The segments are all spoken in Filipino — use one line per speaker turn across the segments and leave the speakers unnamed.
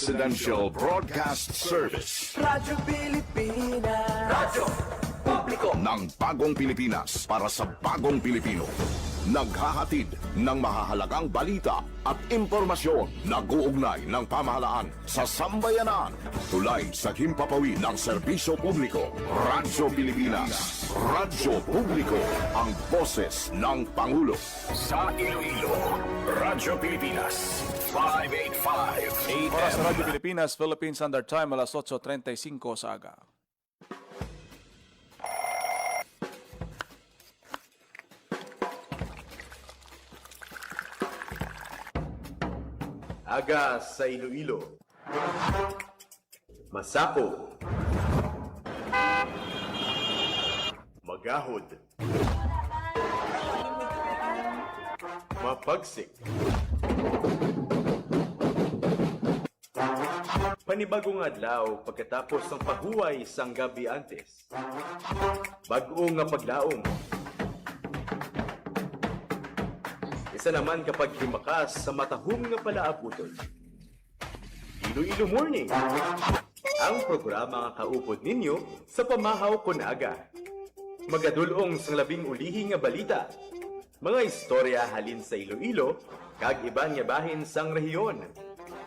Presidential Broadcast Service.
Radyo Pilipinas. Radyo Publiko
Ng bagong Pilipinas para sa bagong Pilipino. Naghahatid ng mahahalagang balita at impormasyon nag-uugnay ng pamahalaan sa sambayanan. Tulay sa himpapawi ng serbisyo publiko. Radyo Pilipinas. Radyo Publiko. Ang boses ng Pangulo. Sa Iloilo, Radyo Pilipinas. 585 AM.
Oras sa Radyo Pilipinas, Philippine Standard Time, alas 8:35 sa aga.
Aga sa Iloilo. Masako. Magahod. Mapagsik. Panibagong adlaw pagkatapos ng pahuway sang gabi antes. Bag-o nga paglaom. Isa naman kapag himakas sa matahom nga palaabuton. Iloilo Morning, ang programa nga kaupod ninyo sa pamahaw kon aga. Magadulong sa labing ulihi nga balita, mga istorya halin sa Iloilo, kag iban nga bahin sang rehiyon,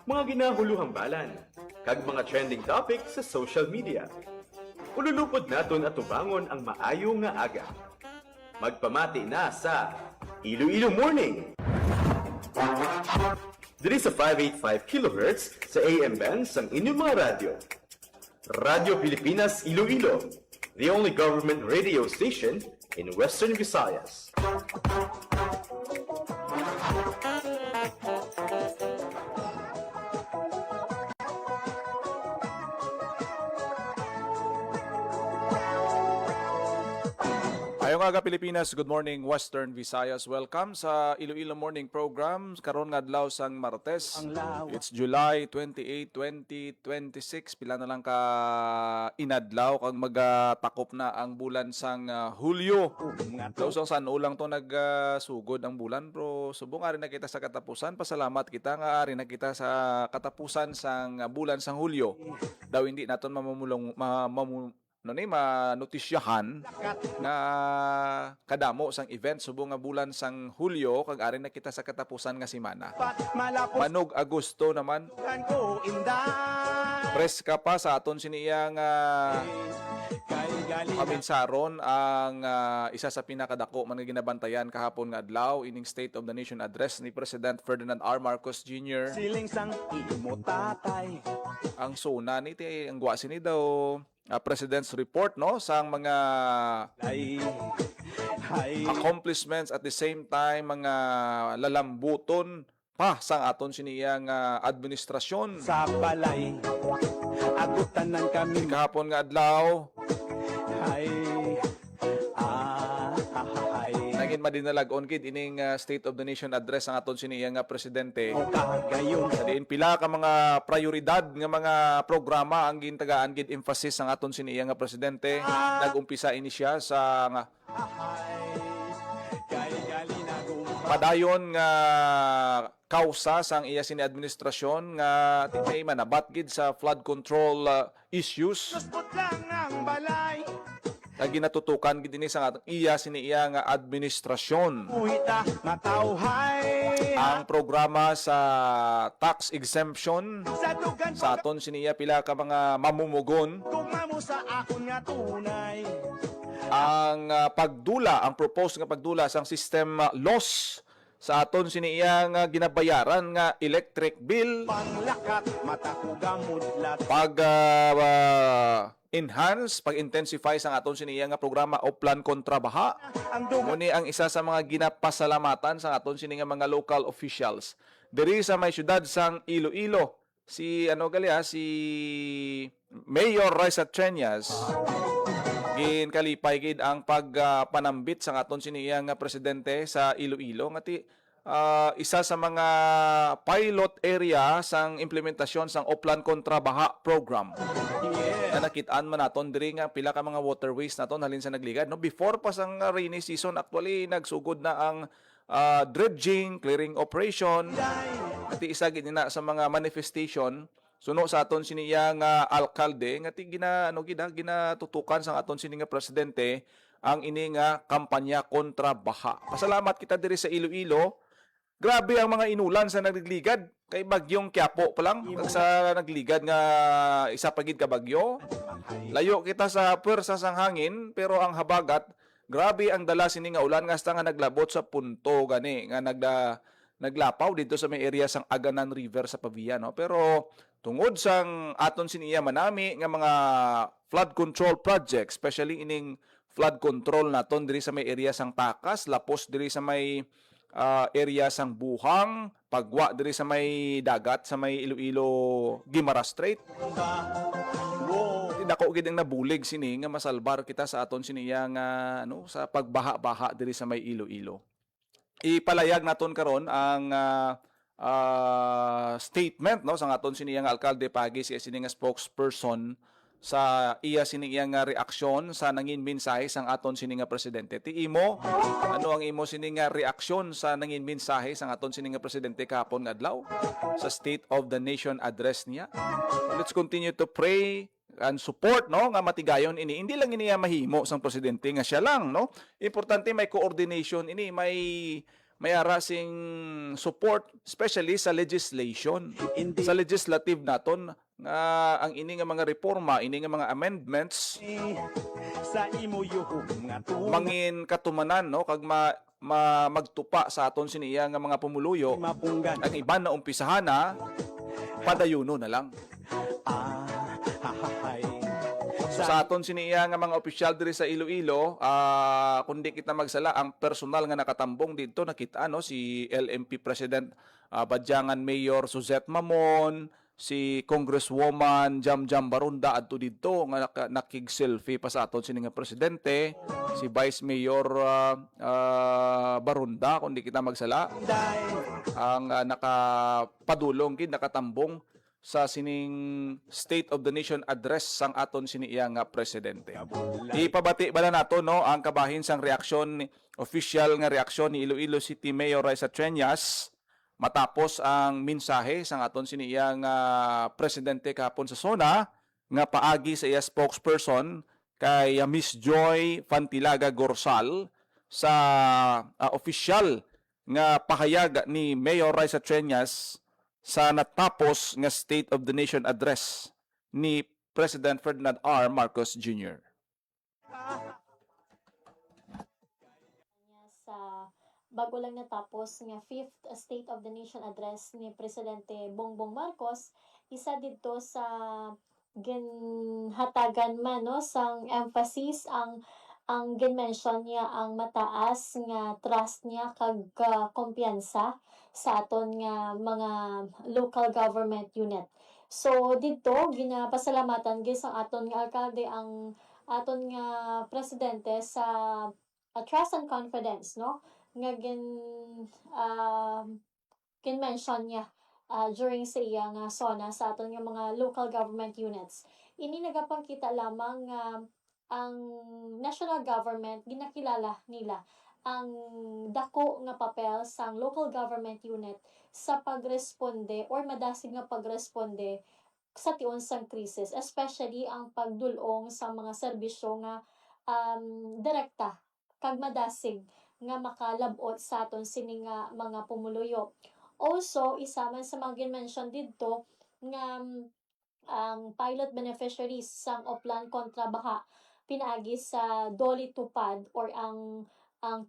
mga ginahuluhang balan, kag mga trending topic sa social media. Ululupod naton at tubangon ang maayo nga aga. Magpamati na sa Iloilo Morning. Diri sa 585 kHz sa AM band sang inyong mga radyo. Radyo Pilipinas Iloilo, the only government radio station in Western Visayas.
Ayong aga Pilipinas, good morning Western Visayas. Welcome sa Iloilo Morning Program. Karon nga adlaw sang Martes. It's July 28, 2026. Pila na lang ka inadlaw kag magatakop na ang bulan sang Hulyo. Lausang san ulang to nagsugod ang bulan pero subong ari na kita sa katapusan. Pasalamat kita nga ari na kita sa katapusan sang bulan sang Hulyo. Daw hindi naton manutisyahan na kadamo sang event subong nga bulan sang Hulyo kag ari na kita sa katapusan nga semana. Manog Agosto naman. Preska pa sa aton siniyang paminsaron ang isa sa pinakadako man nga ginabantayan kahapon nga adlaw ining State of the Nation address ni President Ferdinand R. Marcos Jr.
Siling sang imo tatay.
Ang suna ni ang gwasi ni daw President's report no sang mga accomplishments at the same time mga lalambuton pa sang aton siniyang administrasyon.
Sa balay, agutan ng kami.
Kahapon nga adlaw, naging madinalag-on kid ining State of the Nation address ang aton siniyang presidente. Sa diin pila ka mga prioridad nga mga programa ang gintagaan gid emphasis ang aton siniyang presidente. Nag-umpisa ini siya sa padayon nga kausa sang iya sini administrasyon nga tinay manabat gid sa flood control issues. Nga ginatutukan gid ini sa iya sini iya nga administrasyon. Ang programa sa tax exemption sa aton siniya pila ka mga mamumugon. Ang pagdula, ang proposed nga pagdula sang system loss sa aton siniya nga ginabayaran nga electric bill, pag enhance, pag-intensify sa aton siniya nga programa o plan kontra baha. Muni ang isa sa mga ginapasalamatan sa aton siniya mga local officials. Diri sa may syudad sang Iloilo, si Mayor Raisa Treñas ginkalipay gid ang pagpanambit sa aton siniya nga presidente sa Iloilo ngati isa sa mga pilot area sang implementasyon sang Oplan kontra baha program. Na nakitaan man naton diri nga pila ka mga waterways naton halin sa nagligad no before pa sang rainy season actually nagsugod na ang dredging, clearing operation. At isa gid na sa mga manifestation suno sa aton siniya nga alkalde nga ginatutukan sa aton sini nga presidente ang ini nga kampanya kontra baha. Pasalamat kita diri sa Iloilo. Grabe ang mga inulan sa nagligad. Kay bagyong Quiapo pa lang. Kag sa nagligad nga isa pagid ka bagyo. Layo kita sa pwersa sang hangin pero ang habagat grabe ang dala sini nga ulan nga hasta nga naglabot sa punto gani nga naglapaw dito sa may area sang Aganan River sa Pavia no. Pero tungod sang aton siniya manami nga mga flood control project, especially ining flood control naton diri sa may area sang Takas, lapos diri sa may area sang Buhang, pagwa diri sa may dagat sa may Iloilo Guimaras Strait. Dako gid ang nabulig sini nga masalbar kita sa aton siniya nga sa pagbaha-baha diri sa may Iloilo. Ipalayag naton karon ang statement no sa aton siniya nga alkalde pagi siya sini nga spokesperson sa iya sini iya nga reaksyon sa nangin mensahe sang aton sini nga presidente. Ti imo ano ang imo sini nga reaksyon sa nangin mensahe sang aton sini nga presidente kahapon nga adlaw sa State of the Nation address niya. Let's continue to pray and support no nga matigayon ini. Hindi lang ini mahimo sang presidente nga siya lang no. Importante may coordination ini, may arasing support especially sa legislation. Sa legislative naton nga ang ini nga mga reforma, ini nga mga amendments
sa imo yuhong nga tunga
mangin katumanan no kag magtupa sa aton siniya nga mga pumuluyo.
mapunggan.
Ang iban na umpisahan na padayuno na lang.
Hahahay.
So, sa aton siniya nga mga opisyal diri sa Iloilo, kundi kita magsala ang personal nga nakatambong dito nakita no si LMP President Badyangan Mayor Suzette Mamon, si Congresswoman Jamjam Barunda adto dito nga nakig-selfie pa sa aton sini nga presidente, si Vice Mayor Barunda kundi kita magsala ang nakapadulong gid nakatambong sa sining State of the Nation address sang aton siniya nga presidente. Ipabati bala nato no ang kabahin sang reaksyon official nga reaksyon ni Iloilo City Mayor Raisa Treñas matapos ang mensahe sang aton siniya nga presidente kahapon sa SONA nga paagi sa iya spokesperson kay Miss Joy Fantilaga Gorsal sa official nga pahayag ni Mayor Raisa Treñas sa natapos nga State of the Nation address ni President Ferdinand R. Marcos Jr.
Sa bago lang natapos nga 5th State of the Nation address ni Presidente Bongbong Marcos, isa dito sa ginhatagan man no sang emphasis ang ginmention niya ang mataas nga trust niya kag kumpiyansa sa aton nga mga local government unit. So dito ginapasalamatan gyud sa aton nga alkalde ang aton nga presidente sa trust and confidence no nga ginmention niya during sa iya nga SONA sa aton nga mga local government units. Ini nagapangkita lamang nga ang national government ginakilala nila ang dako nga papel sang local government unit sa pagresponde or madasig nga pagresponde sa tiun sang krisis, especially ang pagdulong sa mga serbisyo nga direkta kag madasig nga makalabot sa aton sini nga mga pumuluyo. Also, isa man sa mga mention didto nga ang pilot beneficiaries sang Oplan kontra baha pinaagi sa Doli Tupad or ang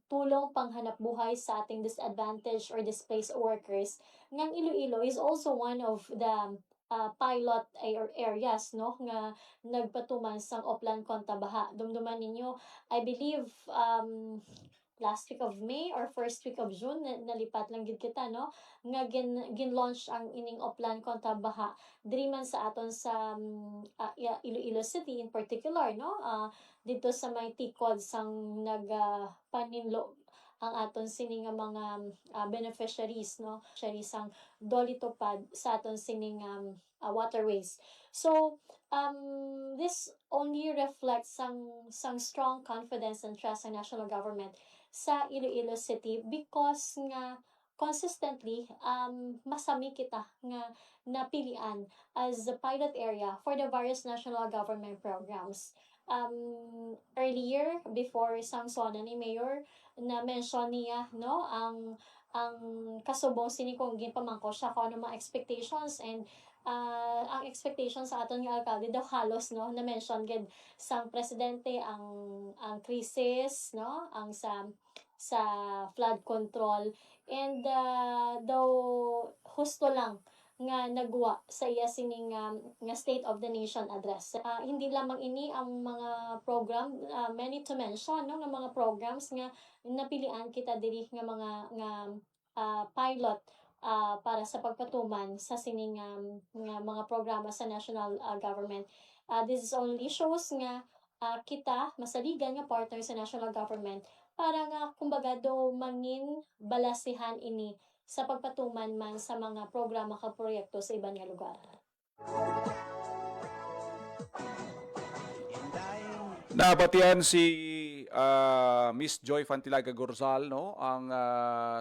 tulong panghanap buhay sa ating disadvantaged or displaced workers ngang Iloilo is also one of the pilot areas no nga nagpatuman sang Oplan kontra baha. Dumduman ninyo, I believe last week of May or first week of June nalipat lang gid kita no nga gin-launch ang ining Oplan kontra baha diri man sa aton sa Iloilo City in particular no dito sa may tikod sang nagpaninlo ang aton sini nga mga beneficiaries no sang Doli Tupad sa aton sini nga waterways. So this only reflects sang strong confidence and trust sa national government sa Iloilo City because nga consistently masami kita nga napilian as a pilot area for the various national government programs. Earlier, before isang sona ni Mayor, na mention niya no ang kasubong sini kung ginpamangko siya kung ano mga expectations, and ang expectations sa aton nga alkalde daw halos no na mention gid sang presidente ang krisis no ang sa flood control, and daw husto lang nga nagwa sa iya sining nga State of the Nation address. Hindi lamang ini ang mga program, many to mention no nga mga programs nga napilian kita diri nga mga pilot para sa pagpatuman sa sining nga mga programa sa national government. This is only shows nga kita masaligan nga partner sa national government para nga kumbaga do mangin balasihan ini sa pagpatuman man sa mga programa ka proyekto sa iban nga lugar.
Nabatian si Miss Joy Fantilaga Gorzal, no, ang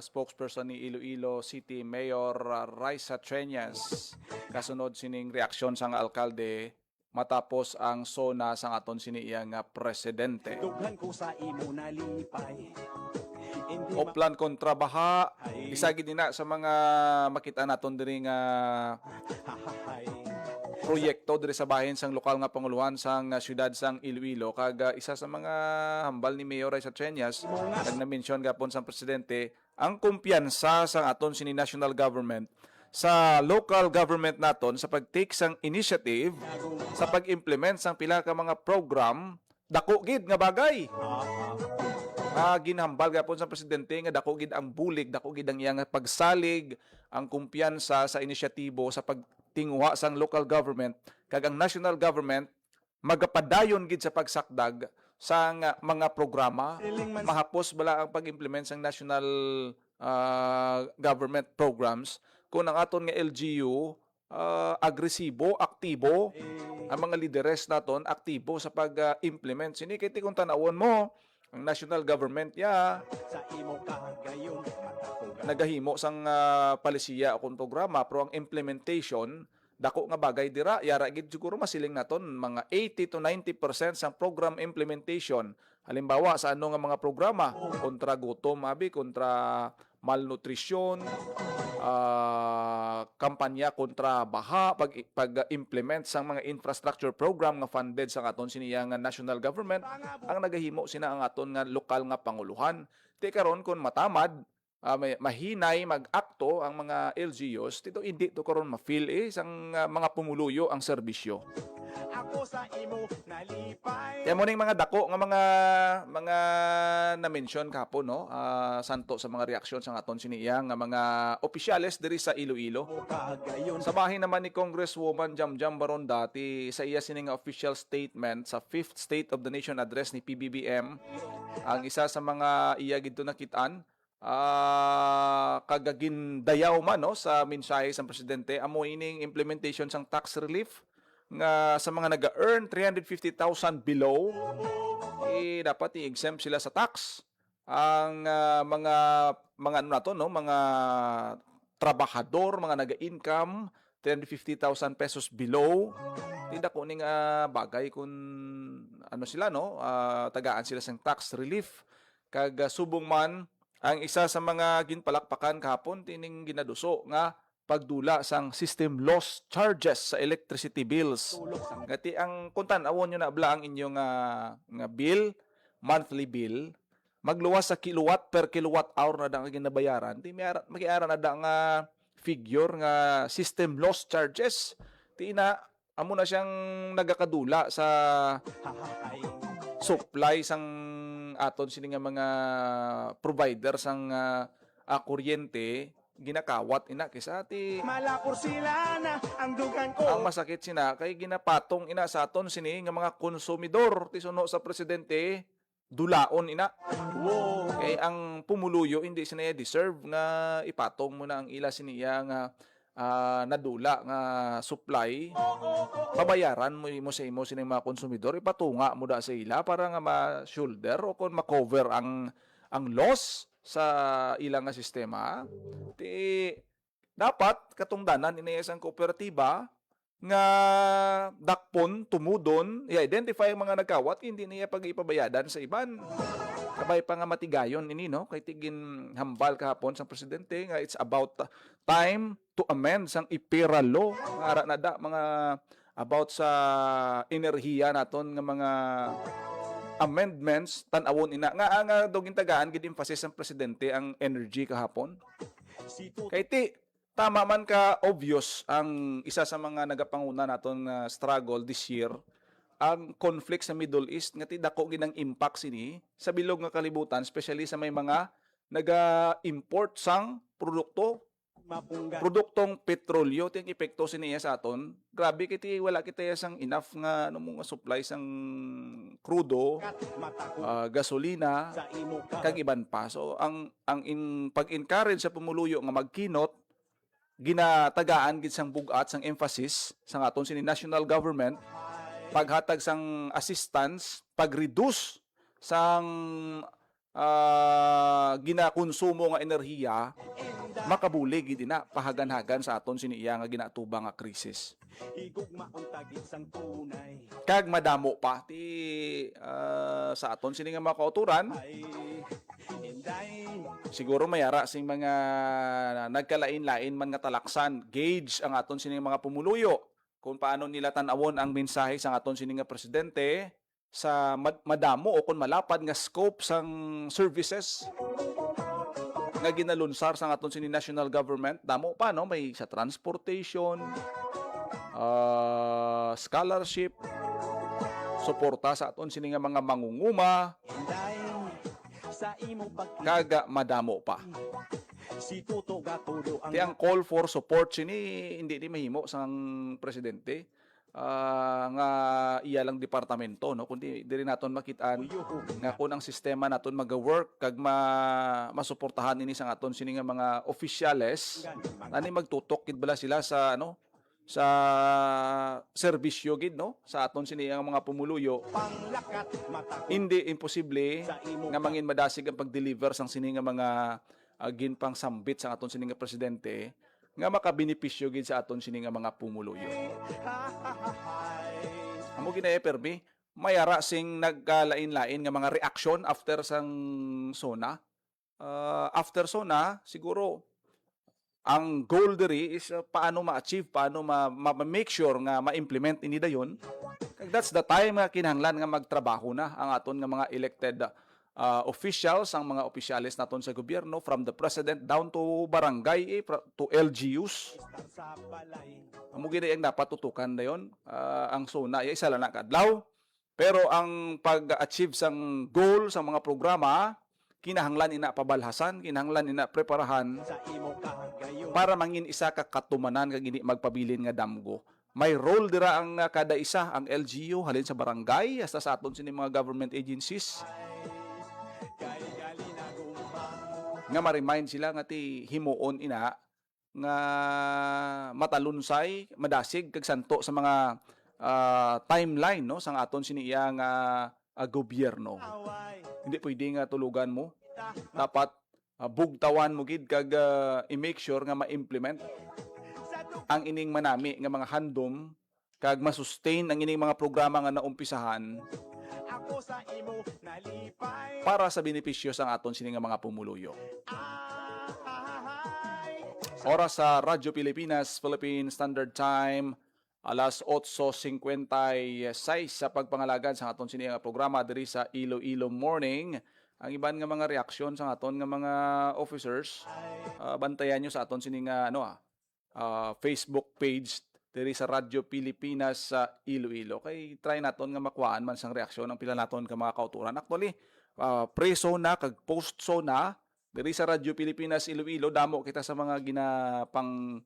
spokesperson ni Iloilo City Mayor Raisa Treñas. Kasunod sining reaksyon sang alkalde matapos ang sona sang aton siniyang presidente.
Dughan ko sa imo nalipay.
Oplan kontra baha, isa gid na sa mga makita naton diri nga proyekto diri sa bahin sang lokal nga panguluhan sang syudad sang Iloilo, kag isa sa mga hambal ni Mayor Raisa Treñas nag na-mention gapon sang presidente ang kumpiyansa sang aton sini national government sa local government naton sa pag-take sang initiative sa pag-implement sang pila ka mga program dako gid nga bagay. Ginhambal gapon sa presidente nga dako gid ang bulig, dako gid ang iyang pagsalig, ang kumpiyansa sa inisyatibo sa pagtinguha sang local government kag ang national government magapadayon gid sa pagsakdag sang mga programa, mahapos bala ang pag-implement sang national government programs kung ang aton nga LGU agresibo, aktibo, ang mga lideres naton aktibo sa pag-implement. Sini kay kung tanawon mo ang national government
Sa imo kahagayon
nagahimo sang palisiya o kung programa, pero ang implementation dako nga bagay dira, yara gid siguro masiling naton mga 80 to 90% sang program implementation. Halimbawa sa ano nga mga programa kontra gutom, kontra malnutrition, kampanya kontra baha, pag-implement sang mga infrastructure program nga funded sa aton siniyang national government, ang nagahimo sina ang aton nga lokal nga panguluhan. Ti karon kun matamad, mahinay mag-akto ang mga LGUs, dito hindi to karon ma-feel sang mga pumuluyo ang serbisyo.
ako sa imo nalipay.
Kaya mo ning mga dako nga mga na-mention kahapon, no, santo sa mga reaksyon sa aton siniya nga mga opisyales diri sa Iloilo.
Kahagayon
Sa bahin naman ni Congresswoman Jamjam Baron dati sa iya sining official statement sa 5th State of the Nation Address ni PBBM, ang isa sa mga iya gidto nakitaan kagagin dayaw man, no, sa mensahe sa presidente amo ining implementation sang tax relief nga sa mga naga-earn 350,000 below, dapat i-exempt sila sa tax. Ang mga ano na to, no, mga trabahador, mga naga-income 350,000 pesos below, tidak ko ning bagay kung ano sila, no, tagaan sila sang tax relief. Kag subong man ang isa sa mga ginpalakpakan kahapon tining ginaduso nga pagdula sang system loss charges sa electricity bills. Ngati ang kuntan awon nyo na bla ang inyong nga bill, monthly bill, magluwas sa kilowatt per kilowatt hour na dang ginabayaran, ti magiara na dang figure nga system loss charges. Ti ina amo na siyang nagakadula sa supply sang aton sini nga mga provider sang kuryente, ginakawat ina kaysa ati
malapor sila na ang dugan ko.
ang masakit sina kay ginapatong ina sa aton sini nga mga konsumidor ti suno sa presidente dulaon ina. Kay ang pumuluyo hindi sina deserve nga ipatong mo na ang ila siniya nga nadula nga supply, babayaran mo sa imo sining mga konsumidor, ipatunga mo da sa ila para nga ma-shoulder o kung ma-cover ang loss sa ilang nga sistema, ti dapat katungdanan inayas ang kooperatiba nga dakpon tumudon i-identify ang mga nagkawat hindi niya pag-ipabayadan sa iban. Kabay pa nga matigayon ini no kay tigin hambal kahapon sa presidente nga it's about time to amend sang IPERA law nga ara na da mga about sa enerhiya naton nga mga amendments tan-awon ina nga doging tagaan gid emphasis ang presidente ang energy kahapon. Kay ti tama man ka obvious ang isa sa mga nagapanguna naton nga struggle this year ang conflict sa Middle East nga ti dako ginang impact sini sa bilog nga kalibutan especially sa may mga naga-import sang produktong petrolyo ting epekto siniya sa aton. Grabe kiti wala kita sang enough nga ano mga supply sang crudo, gasolina kag iban pa. So ang pag-encourage sa pumuluyo nga magkinot ginatagaan gid sang bugat sang emphasis sang aton sini national government paghatag sang assistance pag-reduce sang ginakonsumo nga enerhiya makabuli gid na pahagan-hagan sa aton siniya nga ginatubang nga krisis. Kag madamo pa ti sa aton sini nga mga kauturan siguro mayara sing mga nagkalain-lain man nga talaksan gauge ang aton sini mga pumuluyo kung paano nila tan-awon ang mensahe sa aton sini nga presidente sa madamo o kung malapad nga scope sang services nga ginalunsar sa aton sini national government. Damo pa no may sa transportation, scholarship, suporta sa aton sini nga mga mangunguma, kaga madamo pa. Ti ang call for support sini hindi di mahimo sang presidente nga iya lang departamento no kundi diri naton makitaan nga kun ang sistema naton maga-work kag masuportahan ini sang aton sini nga mga opisyales ani magtutok gid bala sila sa ano sa serbisyo gid no sa aton sini nga mga pumuluyo. Hindi imposible nga mangin madasig ang pag-deliver sang sini nga mga ginpang sambit sa aton sini nga presidente nga makabenepisyo gid sa aton sini nga mga pumuluyo. Amo ginaya permi mayara sing nagkalain-lain nga mga reaction after sang SONA. After SONA siguro ang goal diri is paano ma-achieve, paano ma-make sure nga ma-implement ini dayon. Kag that's the time nga kinahanglan nga magtrabaho na ang aton nga mga elected officials, ang mga opisyalis naton sa gobyerno from the president down to barangay to LGUs. Amo gid ang dapat tutukan dayon ang SONA isa lang na kadlaw. Pero ang pag-achieve sang goal sa mga programa kinahanglan ina pabalhasan, kinahanglan ina preparahan para mangin isa ka katumanan kag ini magpabilin nga damgo. May role dira ang kada isa, ang LGU halin sa barangay hasta sa aton sini mga government agencies. Nga ma-remind sila nga ti himuon ina nga matalunsay, madasig kag santo sa mga timeline no sang aton sini iya nga gobyerno. Hindi pwede nga tulugan mo. Dapat bugtawan mo gid kag i-make sure nga ma-implement ang ining manami nga mga handom kag ma-sustain ang ining mga programa nga naumpisahan para sa benepisyo sang aton sini nga mga pumuluyo. Oras sa Radyo Pilipinas, Philippine Standard Time, alas 8:56 sa pagpangalagan sa aton sini nga programa diri sa Iloilo Morning. Ang iban nga mga reaksyon sa aton nga mga officers, bantayan nyo sa aton sini nga Facebook page diri sa Radyo Pilipinas sa Iloilo. Kay try naton nga makuhaan man sang reaksyon ng pila naton ka mga kauturan. Actually, pre-SONA kag post-SONA diri sa Radyo Pilipinas Iloilo damo kita sa mga ginapang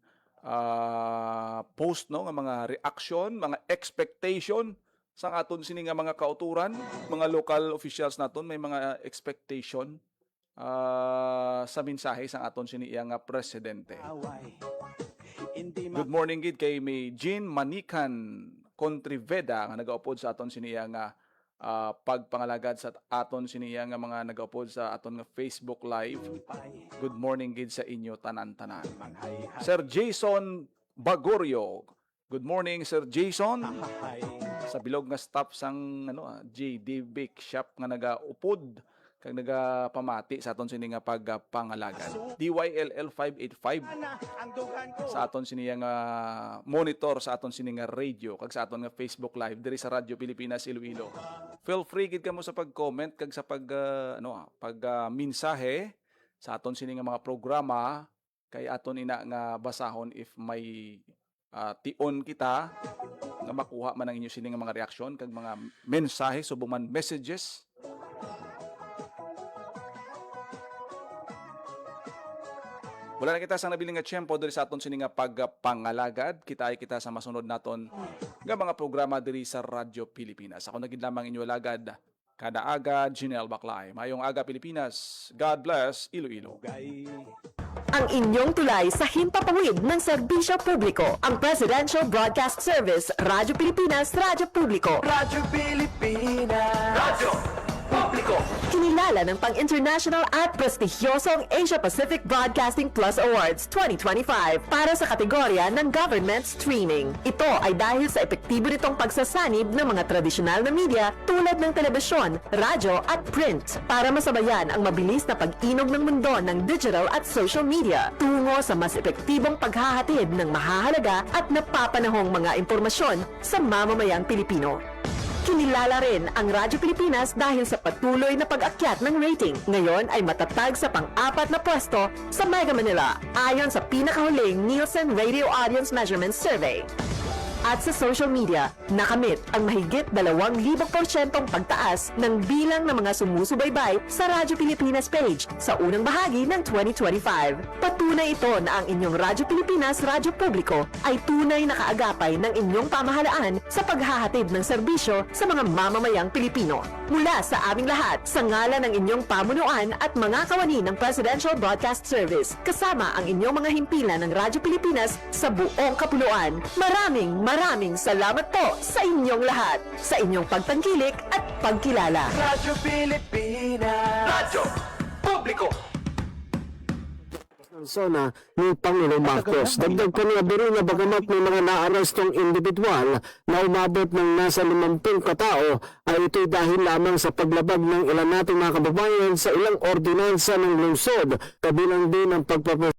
post no nga mga reaction, mga expectation sang aton sini nga mga kauturan, mga local officials naton may mga expectation sa mensahe sang aton sini nga presidente. Good morning gid kay may Jean Manikan Contriveda nga nagaupod sa aton sini nga pagpangalagad sa aton siniya nga mga nag-upload sa aton nga Facebook Live. Good morning gid sa inyo tanan-tanan. Sir Jason Bagorio. Good morning Sir Jason. Sa bilog nga staff sang JD Bake Shop nga nagaupod kag nagapamati sa aton sini nga pagpangalagad. DYLL 585 sa aton sini nga monitor sa aton sini nga radio kag sa aton nga Facebook Live diri sa Radyo Pilipinas Iloilo. Feel free gid kamo sa pag-comment kag sa mensahe sa aton sini nga mga programa kay aton ina nga basahon if may tion kita nga makuha man ang inyo sini nga mga reaksyon kag mga mensahe subong man messages. Wala na kita sa nabiling nga tiyempo diri sa aton sini nga pagpangalagad. Kita sa masunod naton nga mga programa diri sa Radyo Pilipinas. Ako nagid lamang inyo alagad kada aga Jinel Baclay. Mayong aga Pilipinas. God bless Iloilo.
Ang inyong tulay sa himpapawid ng serbisyo publiko. Ang Presidential Broadcast Service, Radyo Pilipinas, Radyo Publiko.
Radyo Pilipinas. Radyo Publiko.
Kinilala ng pang-international at prestigyosong Asia Pacific Broadcasting Plus Awards 2025 para sa kategorya ng Government Streaming. Ito ay dahil sa epektibo nitong pagsasanib ng mga tradisyonal na media tulad ng telebisyon, radyo at print para masabayan ang mabilis na pag-inog ng mundo ng digital at social media tungo sa mas epektibong paghahatid ng mahahalaga at napapanahong mga impormasyon sa mamamayang Pilipino. Kinilala rin ang Radyo Pilipinas dahil sa patuloy na pag-akyat ng rating. Ngayon ay matatag sa pang-4 na pwesto sa Mega Manila ayon sa pinakahuling Nielsen Radio Audience Measurement Survey. At sa social media, nakamit ang mahigit 2,000% pagtaas ng bilang ng mga sumusubaybay sa Radyo Pilipinas page sa unang bahagi ng 2025. Patunay ito na ang inyong Radyo Pilipinas Radyo Publiko ay tunay na kaagapay ng inyong pamahalaan sa paghahatid ng serbisyo sa mga mamamayang Pilipino. Mula sa aming lahat, sa ngalan ng inyong pamunuan at mga kawani ng Presidential Broadcast Service, kasama ang inyong mga himpilan ng Radyo Pilipinas sa buong kapuluan. Maraming salamat po sa inyong lahat, sa inyong pagtangkilik at pagkilala.
Radyo Pilipinas. Radyo Publiko.
Persona ni Pangulong Marcos. Dagdag pa niya biro na bagamat may mga naarestong individual na umabot ng nasa 50 katao ay ito'y dahil lamang sa paglabag ng ilan nating mga kababayan sa ilang ordinansa ng lungsod, kabilang din ang